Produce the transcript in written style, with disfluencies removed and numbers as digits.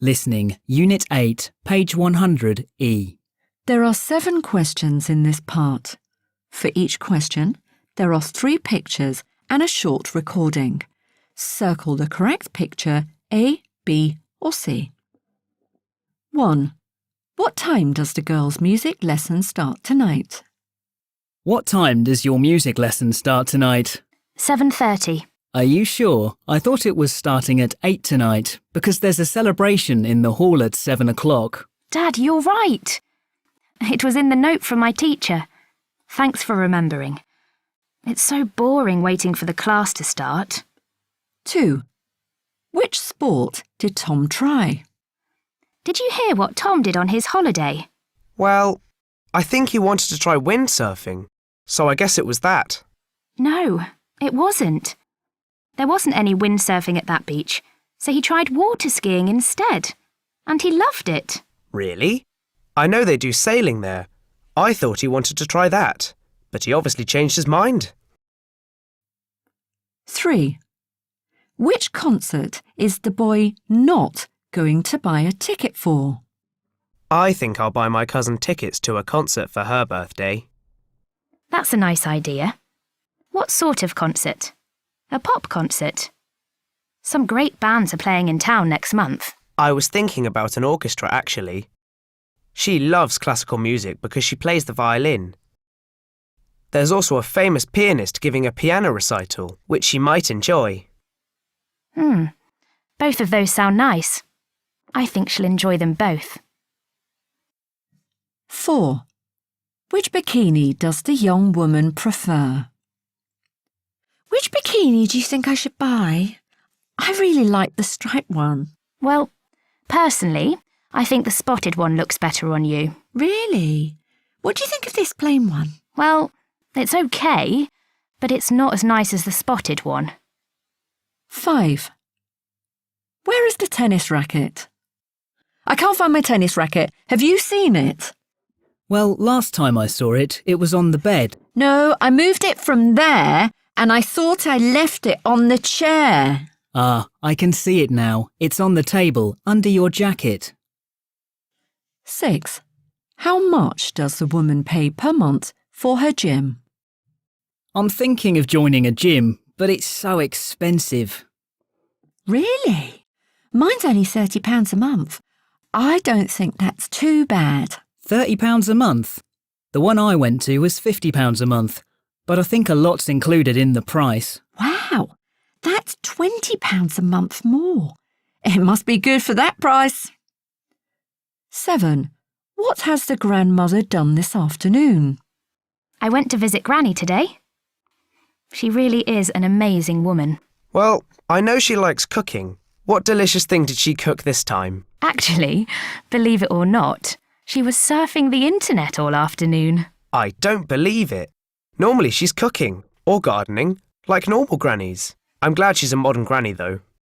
Listening, Unit 8, page 100E. There are 7 questions in this part. For each question, there are 3 pictures and a short recording. Circle the correct picture A, B or C. 1. What time does the girls' music lesson start tonight? What time does your music lesson start tonight? 7:30. Are you sure? I thought it was starting at 8 tonight, because there's a celebration in the hall at 7 o'clock. Dad, you're right. It was in the note from my teacher. Thanks for remembering. It's so boring waiting for the class to start. 2. Which sport did Tom try? Did you hear what Tom did on his holiday? Well, I think he wanted to try windsurfing, so I guess it was that. No, it wasn't. There wasn't any windsurfing at that beach, so he tried water skiing instead. And he loved it. Really? I know they do sailing there. I thought he wanted to try that, but he obviously changed his mind. 3. Which concert is the boy not going to buy a ticket for? I think I'll buy my cousin tickets to a concert for her birthday. That's a nice idea. What sort of concert? A pop concert? Some great bands are playing in town next month. I was thinking about an orchestra, actually. She loves classical music because she plays the violin. There's also a famous pianist giving a piano recital, which she might enjoy. Both of those sound nice. I think she'll enjoy them both. 4. Which bikini does the young woman prefer? Which bikini do you think I should buy? I really like the striped one. Well, personally, I think the spotted one looks better on you. Really? What do you think of this plain one? Well, it's okay, but it's not as nice as the spotted one. 5. Where is the tennis racket? I can't find my tennis racket. Have you seen it? Well, last time I saw it, it was on the bed. No, I moved it from there and I thought I left it on the chair. Ah, I can see it now. It's on the table, under your jacket. 6. How much does the woman pay per month for her gym? I'm thinking of joining a gym, but it's so expensive. Really? Mine's only £30 a month. I don't think that's too bad. £30 a month? The one I went to was £50 a month, but I think a lot's included in the price. Wow, that's £20 a month more. It must be good for that price. 7. What has the grandmother done this afternoon? I went to visit Granny today. She really is an amazing woman. Well, I know she likes cooking. What delicious thing did she cook this time? Actually, believe it or not, she was surfing the internet all afternoon. I don't believe it. Normally she's cooking, or gardening, like normal grannies. I'm glad she's a modern granny, though.